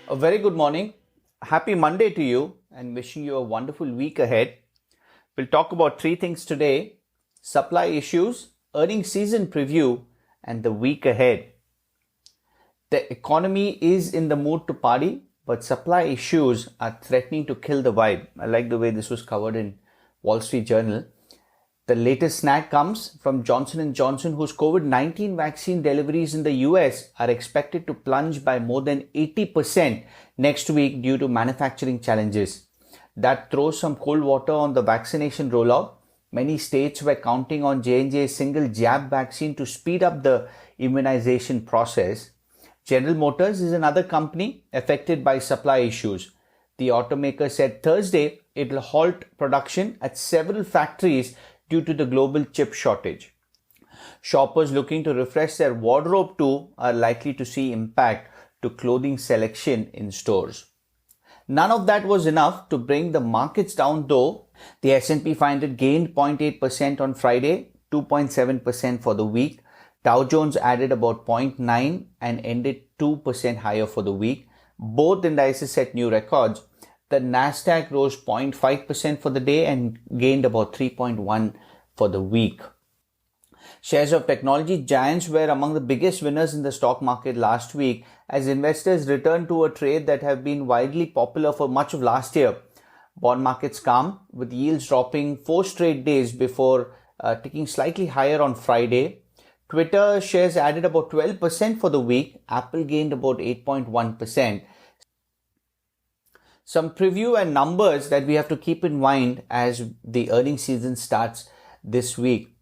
A very good morning. Happy Monday to you and wishing you a wonderful week ahead. We'll talk about three things today: supply issues, earnings season preview, and the week ahead. The economy is in the mood to party, but supply issues are threatening to kill the vibe. I like the way this was covered in Wall Street Journal. The latest snag comes from Johnson & Johnson, whose COVID-19 vaccine deliveries in the US are expected to plunge by more than 80% next week due to manufacturing challenges. That throws some cold water on the vaccination rollout. Many states were counting on J&J's single jab vaccine to speed up the immunization process. General Motors is another company affected by supply issues. The automaker said Thursday it will halt production at several factories due to the global chip shortage. Shoppers looking to refresh their wardrobe too are likely to see impact to clothing selection in stores. None of that was enough to bring the markets down though. The S&P 500 gained 0.8% on Friday, 2.7% for the week. Dow Jones added about 0.9 and ended 2% higher for the week. Both indices set new records. The Nasdaq rose 0.5% for the day and gained about 3.1% for the week. Shares of technology giants were among the biggest winners in the stock market last week as investors returned to a trade that have been widely popular for much of last year. Bond markets calm, with yields dropping 4 straight days before ticking slightly higher on Friday. Twitter shares added about 12% for the week. Apple gained about 8.1%. Some preview and numbers that we have to keep in mind as the earnings season starts this week.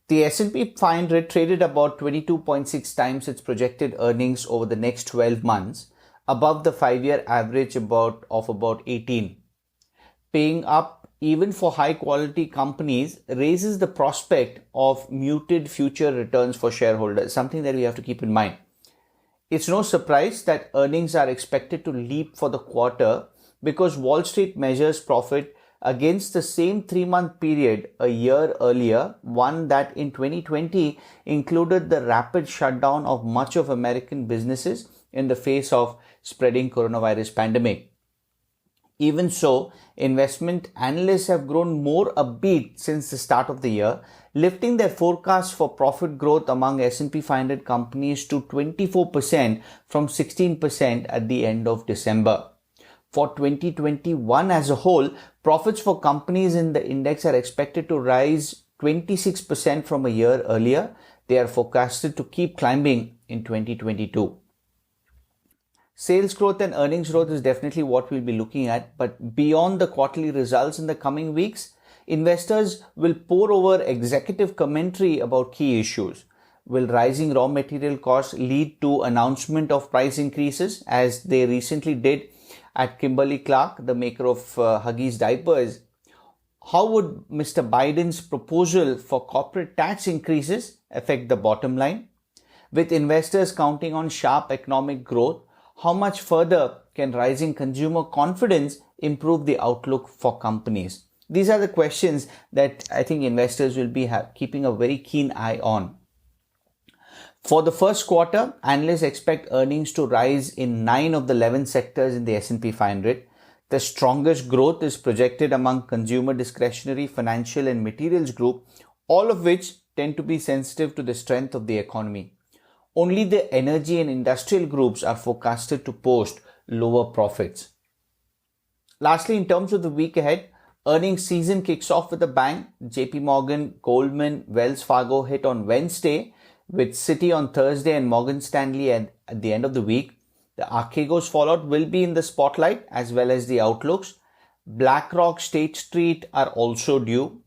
The S&P 500 traded about 22.6 times its projected earnings over the next 12 months, above the 5-year average of about 18. Paying up even for high quality companies raises the prospect of muted future returns for shareholders, something that we have to keep in mind. It's no surprise that earnings are expected to leap for the quarter because Wall Street measures profit against the same 3-month period a year earlier, one that in 2020 included the rapid shutdown of much of American businesses in the face of spreading coronavirus pandemic. Even so, investment analysts have grown more upbeat since the start of the year, lifting their forecast for profit growth among S&P 500 companies to 24% from 16% at the end of December. For 2021 as a whole, profits for companies in the index are expected to rise 26% from a year earlier. They are forecasted to keep climbing in 2022. Sales growth and earnings growth is definitely what we'll be looking at, but beyond the quarterly results in the coming weeks, investors will pore over executive commentary about key issues. Will rising raw material costs lead to announcement of price increases as they recently did at Kimberly-Clark, the maker of Huggies diapers? How would Mr. Biden's proposal for corporate tax increases affect the bottom line? With investors counting on sharp economic growth, how much further can rising consumer confidence improve the outlook for companies? These are the questions that I think investors will be keeping a very keen eye on. For the first quarter, analysts expect earnings to rise in 9 of the 11 sectors in the S&P 500. The strongest growth is projected among consumer discretionary, financial and materials group, all of which tend to be sensitive to the strength of the economy. Only the energy and industrial groups are forecasted to post lower profits. Lastly, in terms of the week ahead, earnings season kicks off with a bang. JP Morgan, Goldman, Wells Fargo hit on Wednesday, with Citi on Thursday and Morgan Stanley at the end of the week. The Archegos fallout will be in the spotlight as well as the outlooks. BlackRock, State Street are also due.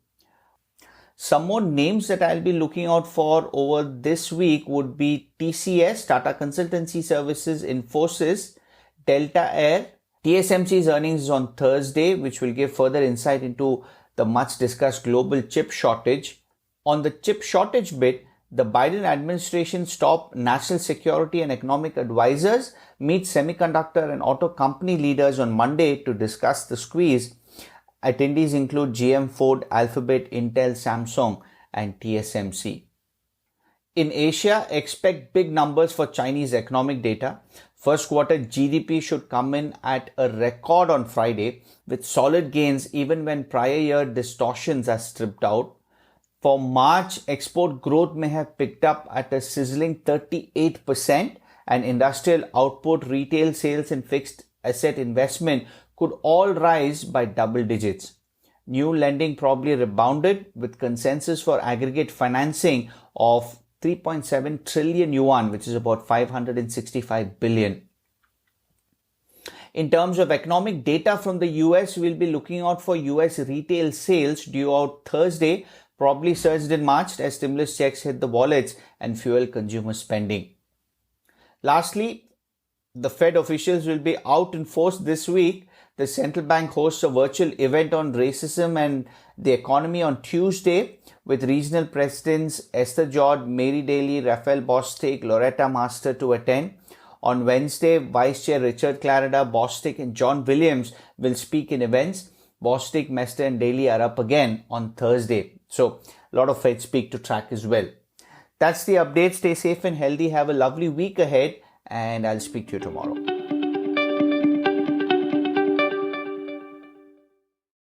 Some more names that I'll be looking out for over this week would be TCS, Tata Consultancy Services, Infosys, Delta Air. TSMC's earnings is on Thursday, which will give further insight into the much discussed global chip shortage. On the chip shortage bit, the Biden administration's top national security and economic advisors meet semiconductor and auto company leaders on Monday to discuss the squeeze. Attendees include GM, Ford, Alphabet, Intel, Samsung, and TSMC. In Asia, expect big numbers for Chinese economic data. First quarter GDP should come in at a record on Friday with solid gains even when prior year distortions are stripped out. For March, export growth may have picked up at a sizzling 38%, and industrial output, retail sales and fixed asset investment could all rise by double digits. New lending probably rebounded with consensus for aggregate financing of 3.7 trillion yuan, which is about 565 billion. In terms of economic data from the US, we'll be looking out for US retail sales due out Thursday, probably surged in March as stimulus checks hit the wallets and fuel consumer spending. Lastly, the Fed officials will be out in force this week. The central bank hosts a virtual event on racism and the economy on Tuesday with regional presidents Esther George, Mary Daly, Raphael Bostic, Loretta Master to attend. On Wednesday, Vice Chair Richard Clarida, Bostic and John Williams will speak in events. Bostic, Mester and Daly are up again on Thursday. So a lot of Fed speak to track as well. That's the update. Stay safe and healthy. Have a lovely week ahead and I'll speak to you tomorrow.